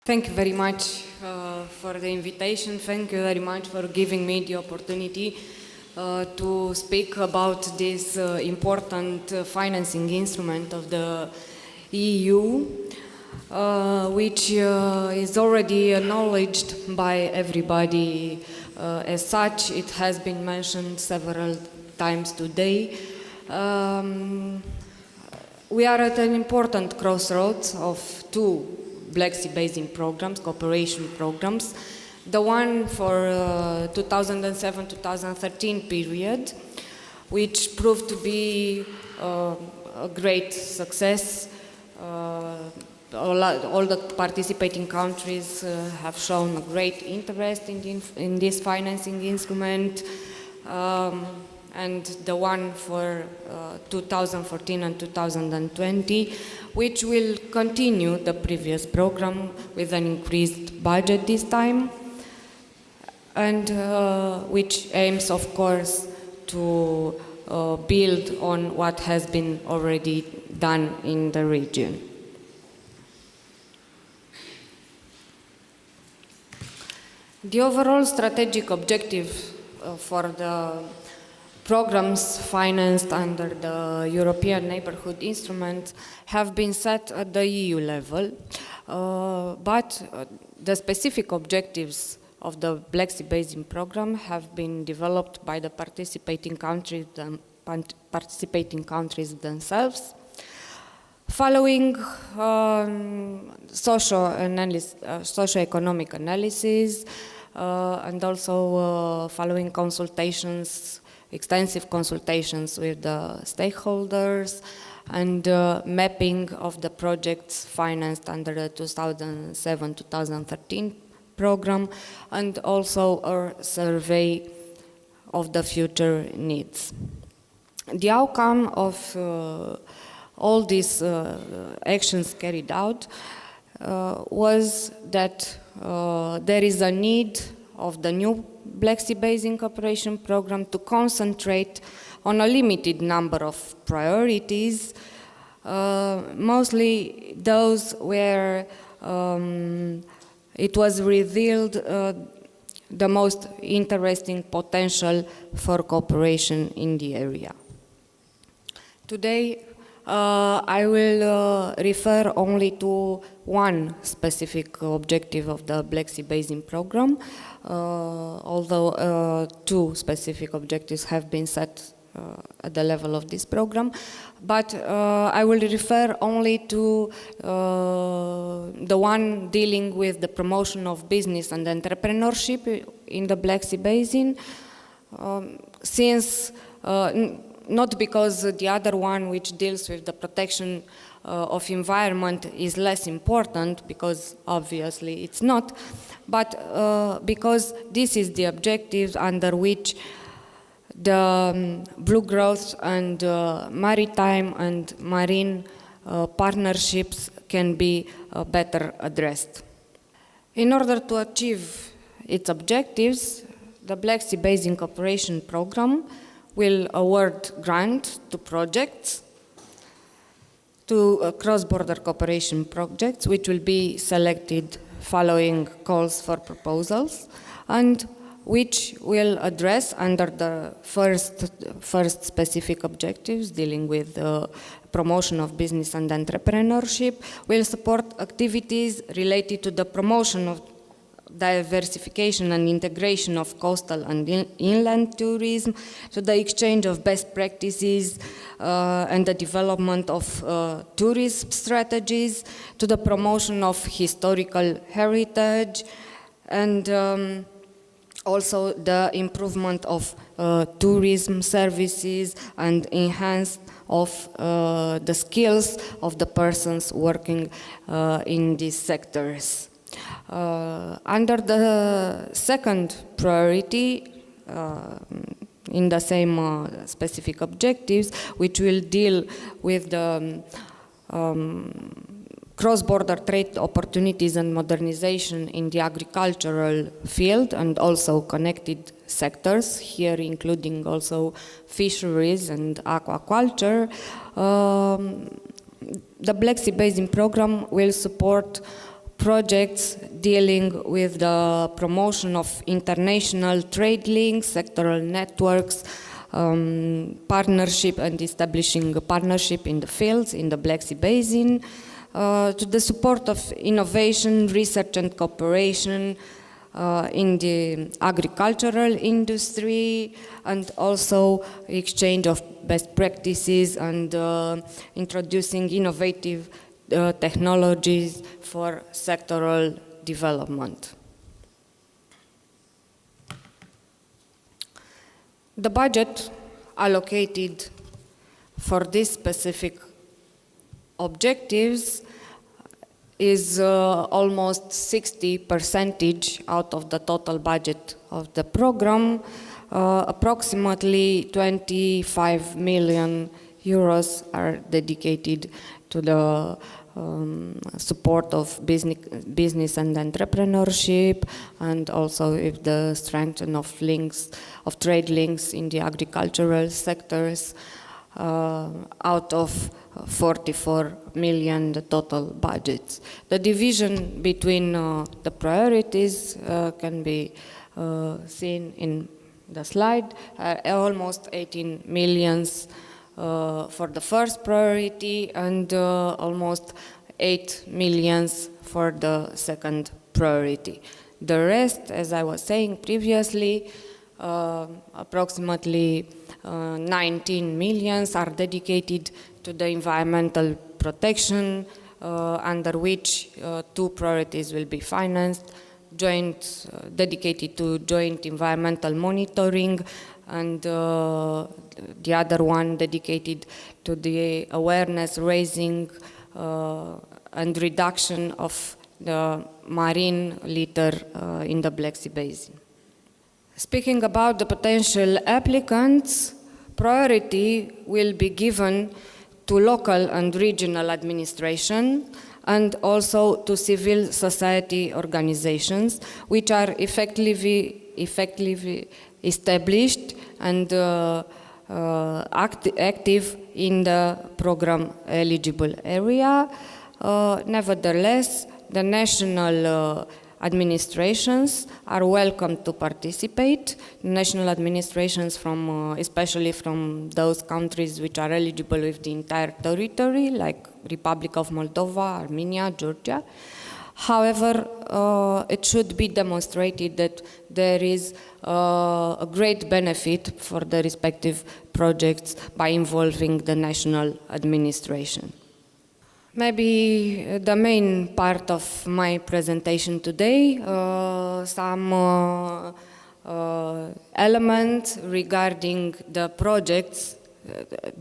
Thank you very much for the invitation. Thank you very much for giving me the opportunity to speak about this important financing instrument of the EU, which is already acknowledged by everybody. As such, it has been mentioned several times today. We are at an important crossroads of two Black Sea Basin programs, cooperation programs. The one for 2007-2013 period, which proved to be a great success. All the participating countries have shown a great interest in this financing instrument. And the one for 2014 and 2020, which will continue the previous program with an increased budget this time, and which aims, of course, to build on what has been already done in the region. The overall strategic objective for the programs financed under the European Neighbourhood Instrument have been set at the EU level, but the specific objectives of the Black Sea Basin program have been developed by the participating countries themselves, following socio-economic analysis, and also following consultations, extensive consultations with the stakeholders, and mapping of the projects financed under the 2007-2013 program, and also a survey of the future needs. The outcome of all these actions carried out was that there is a need of the new Black Sea Basin Cooperation Program to concentrate on a limited number of priorities, mostly those where it was revealed the most interesting potential for cooperation in the area. Today, I will refer only to one specific objective of the Black Sea Basin program, although two specific objectives have been set at the level of this program. But I will refer only to the one dealing with the promotion of business and entrepreneurship in the Black Sea Basin, since not because the other one, which deals with the protection of environment, is less important, because obviously it's not, but because this is the objective under which the blue growth and maritime and marine partnerships can be better addressed. In order to achieve its objectives, the Black Sea Basin Cooperation Program will award grant to projects, to cross-border cooperation projects, which will be selected following calls for proposals, and which will address under the first specific objectives dealing with promotion of business and entrepreneurship, will support activities related to the promotion of diversification and integration of coastal and inland tourism, to the exchange of best practices and the development of tourism strategies, to the promotion of historical heritage, and also the improvement of tourism services and enhance of the skills of the persons working in these sectors. Under the second priority, in the same specific objectives, which will deal with the cross-border trade opportunities and modernization in the agricultural field and also connected sectors, here including also fisheries and aquaculture, the Black Sea Basin program will support projects dealing with the promotion of international trade links, sectoral networks, partnership and establishing a partnership in the fields, in the Black Sea Basin, to the support of innovation, research and cooperation in the agricultural industry, and also exchange of best practices and introducing innovative technologies for sectoral development. The budget allocated for these specific objectives is almost 60% out of the total budget of the program. Approximately 25 million euros are dedicated to the support of business and entrepreneurship, and also with the strengthening of links, of trade links in the agricultural sectors, out of 44 million the total budgets. The division between the priorities can be seen in the slide. Almost 18 millions for the first priority, and almost 8 millions for the second priority. The rest, as I was saying previously, approximately 19 millions are dedicated to the environmental protection, under which two priorities will be financed: dedicated to joint environmental monitoring, and the other one dedicated to the awareness raising and reduction of the marine litter in the Black Sea Basin. Speaking about the potential applicants, priority will be given to local and regional administration, and also to civil society organizations, which are effectively established and active in the program eligible area. Nevertheless, the national administrations are welcome to participate. National administrations from, especially from those countries which are eligible with the entire territory, like Republic of Moldova, Armenia, Georgia. However, it should be demonstrated that there is a great benefit for the respective projects by involving the national administration. Maybe the main part of my presentation today, some elements regarding the projects,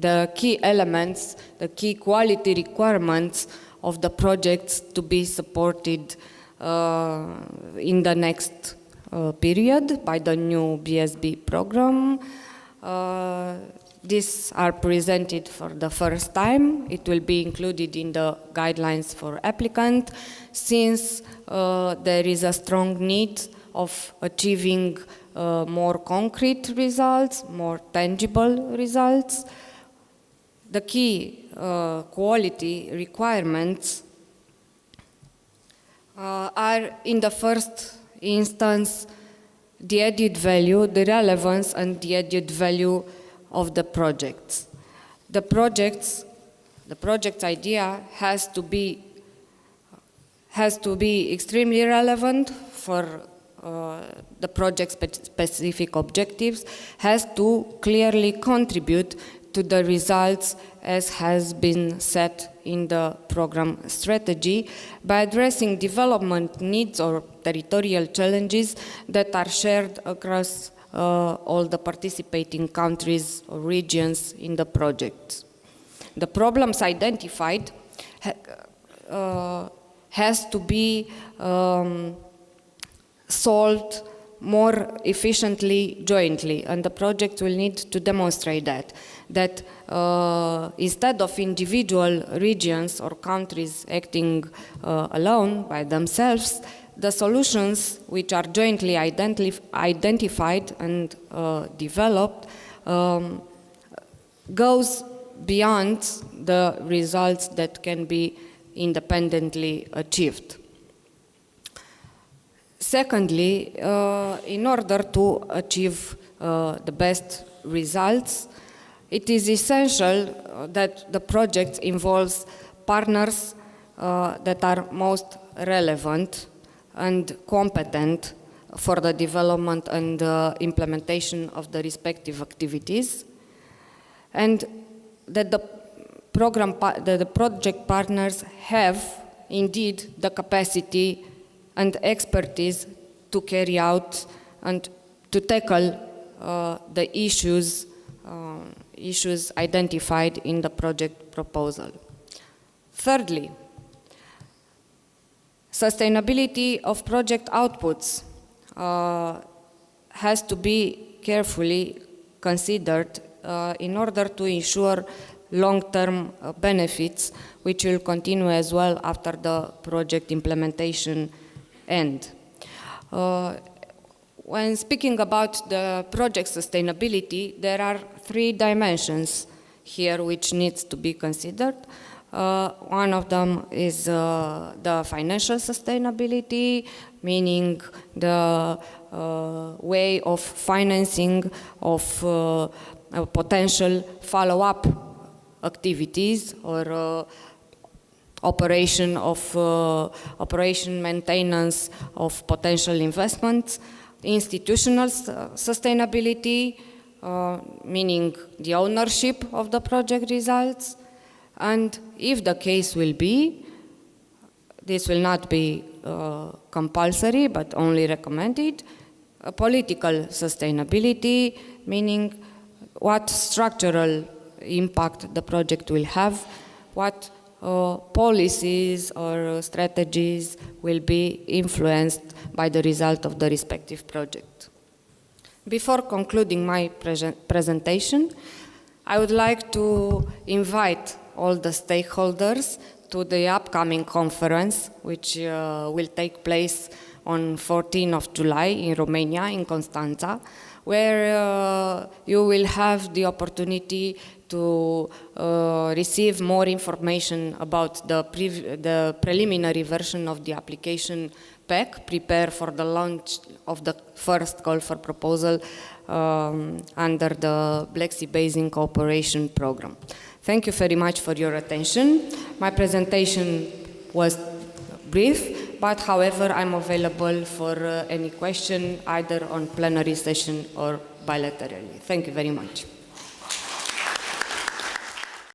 the key elements, the key quality requirements of the projects to be supported in the next period by the new BSB program. These are presented for the first time. It will be included in the guidelines for applicant, since there is a strong need of achieving more concrete results, more tangible results. The key quality requirements are, in the first instance, the added value, the relevance, and the added value of the projects. The project's idea has to be extremely relevant for the project-specific objectives, has to clearly contribute to the results as has been set in the program strategy by addressing development needs or territorial challenges that are shared across all the participating countries or regions in the project. The problems identified has to be solved more efficiently jointly, and the project will need to demonstrate that instead of individual regions or countries acting alone by themselves, the solutions which are jointly identified and developed goes beyond the results that can be independently achieved. Secondly, in order to achieve the best results, it is essential that the project involves partners that are most relevant and competent for the development and implementation of the respective activities, and that the project partners have indeed the capacity and expertise to carry out and to tackle the issues identified in the project proposal. Thirdly, sustainability of project outputs has to be carefully considered in order to ensure long-term benefits, which will continue as well after the project implementation end. When speaking about the project sustainability, there are 3 dimensions here which needs to be considered. One of them is the financial sustainability, meaning the way of financing of potential follow-up activities or operation maintenance of potential investments. Institutional sustainability, meaning the ownership of the project results, and if the case will be, this will not be compulsory but only recommended, political sustainability, meaning what structural impact the project will have, what policies or strategies will be influenced by the result of the respective project. Before concluding my presentation, I would like to invite all the stakeholders to the upcoming conference, which will take place on 14th of July in Romania, in Constanța, where you will have the opportunity to receive more information about the preliminary version of the application pack prepared for the launch of the first call for proposal under the Black Sea Basin Cooperation Program. Thank you very much for your attention. My presentation was brief, but however, I'm available for any question either on plenary session or bilaterally. Thank you very much.